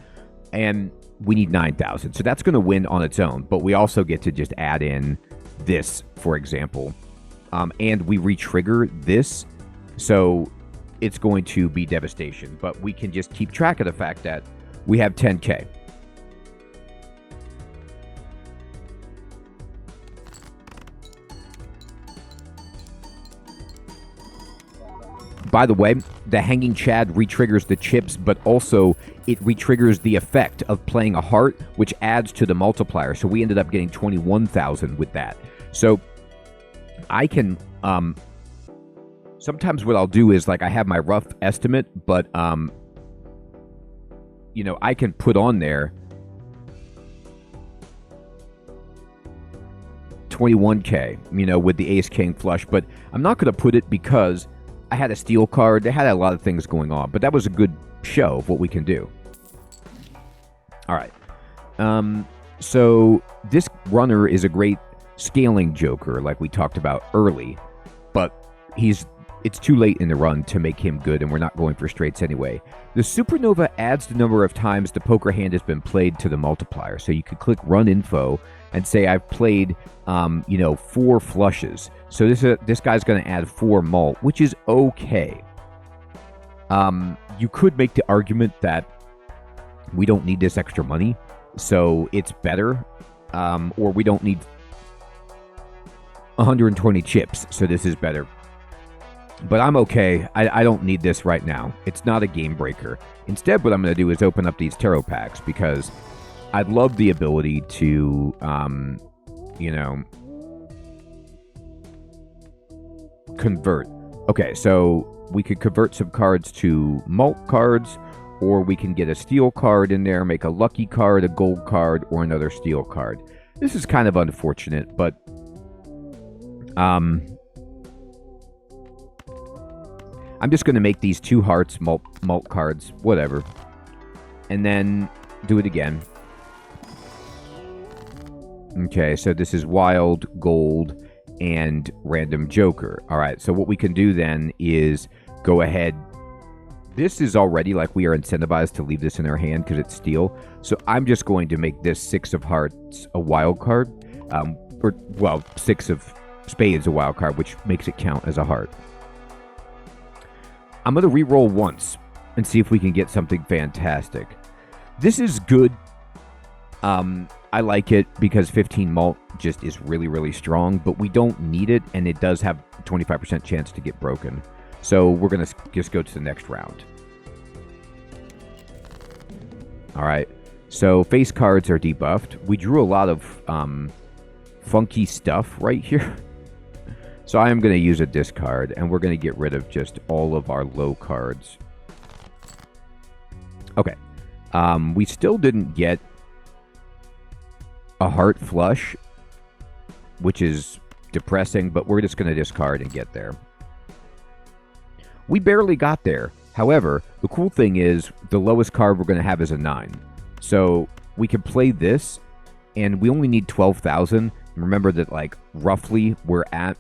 And we need 9,000. So that's going to win on its own. But we also get to just add in this, for example. And we re-trigger this. So it's going to be devastation. But we can just keep track of the fact that we have 10K. By the way, the Hanging Chad re-triggers the chips, but also it re-triggers the effect of playing a heart, which adds to the multiplier. So we ended up getting 21,000 with that. So I can... sometimes what I'll do is, like, I have my rough estimate, but, you know, I can put on there 21K, you know, with the Ace-King flush. But I'm not going to put it because I had a steel card. They had a lot of things going on, but that was a good show of what we can do. All right. So this runner is a great scaling joker, like we talked about early, but it's too late in the run to make him good, and we're not going for straights anyway. The Supernova adds the number of times the poker hand has been played to the multiplier. So you could click Run Info and say I've played, you know, 4 flushes. So this guy's going to add 4 mult, which is okay. You could make the argument that we don't need this extra money, so it's better, or we don't need 120 chips, so this is better. But I'm okay. I don't need this right now. It's not a game breaker. Instead, what I'm going to do is open up these tarot packs because I'd love the ability to, you know, convert. Okay, so we could convert some cards to mult cards, or we can get a steel card in there, make a lucky card, a gold card, or another steel card. This is kind of unfortunate, but I'm just going to make these 2 hearts, mult cards, whatever. And then do it again. Okay, so this is wild, gold, and random joker. All right, so what we can do then is go ahead, This is already like we are incentivized to leave this in our hand because it's steel. So I'm just going to make this 6 of hearts a wild card. Or, well, 6 of spades a wild card, which makes it count as a heart. I'm going to re-roll once and see if we can get something fantastic. This is good. I like it because 15 malt just is really, really strong, but we don't need it, and it does have a 25% chance to get broken. So we're going to just go to the next round. All right. So face cards are debuffed. We drew a lot of funky stuff right here. So I am going to use a discard, and we're going to get rid of just all of our low cards. Okay. We still didn't get a heart flush, which is depressing, but we're just going to discard and get there. We barely got there. However, the cool thing is the lowest card we're going to have is a 9. So we can play this, and we only need 12,000. Remember that, like, roughly we're at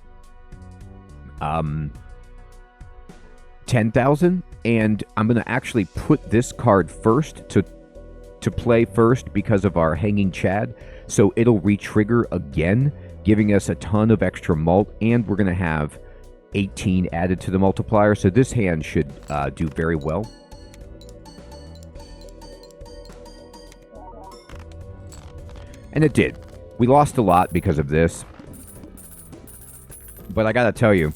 10,000, and I'm going to actually put this card first to play first because of our hanging Chad, so it'll re-trigger again, giving us a ton of extra malt, and we're going to have 18 added to the multiplier, so this hand should do very well. And it did. We lost a lot because of this, but I gotta tell you,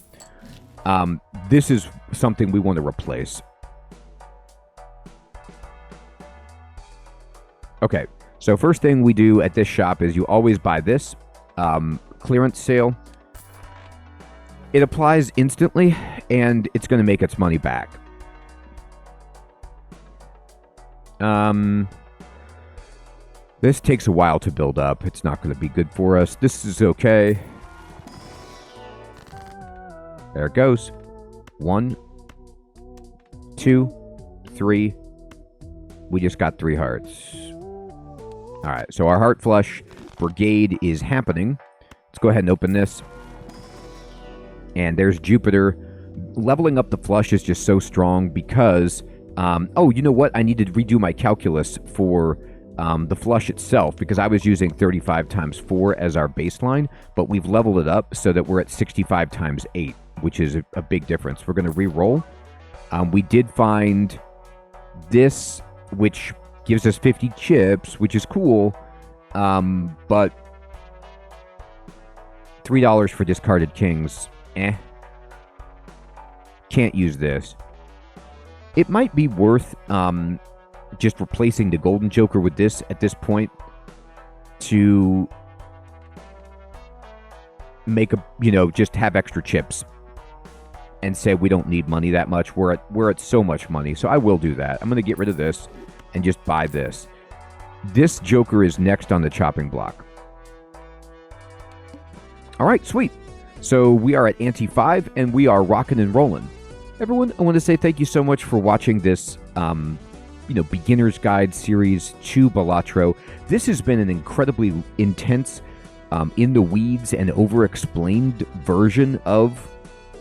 this is something we want to replace. Okay, so first thing we do at this shop is you always buy this clearance sale. It applies instantly, and it's going to make its money back. This takes a while to build up. It's not going to be good for us. This is okay. There it goes. 1, 2, 3. We just got 3 hearts. All right, so our heart flush brigade is happening. Let's go ahead and open this. And there's Jupiter. Leveling up the flush is just so strong because... oh, you know what? I need to redo my calculus for the flush itself because I was using 35 times 4 as our baseline, but we've leveled it up so that we're at 65 times 8, which is a big difference. We're going to re-roll. We did find this, which gives us 50 chips, which is cool, but $3 for discarded kings. Can't use this. It might be worth just replacing the golden joker with this at this point to make a, just have extra chips and say we don't need money that much. We're at so much money. So I will do that. I'm going to get rid of this and just buy this. This joker is next on the chopping block. All right, sweet. So we are at ante 5, and we are rocking and rolling. Everyone, I want to say thank you so much for watching this, beginner's guide series to Balatro. This has been an incredibly intense, in the weeds and over-explained version of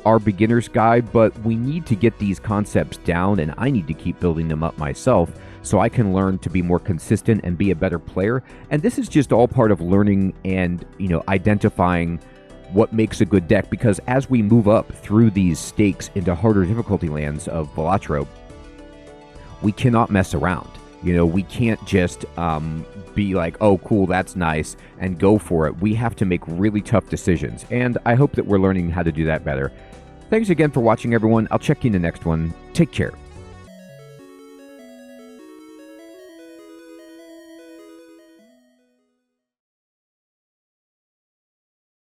our beginner's guide, but we need to get these concepts down, and I need to keep building them up myself so I can learn to be more consistent and be a better player. And this is just all part of learning and, identifying what makes a good deck, because as we move up through these stakes into harder difficulty lands of Balatro, we cannot mess around. We can't just be like, oh, cool, that's nice, and go for it. We have to make really tough decisions, and I hope that we're learning how to do that better. Thanks again for watching, everyone. I'll check you in the next one. Take care.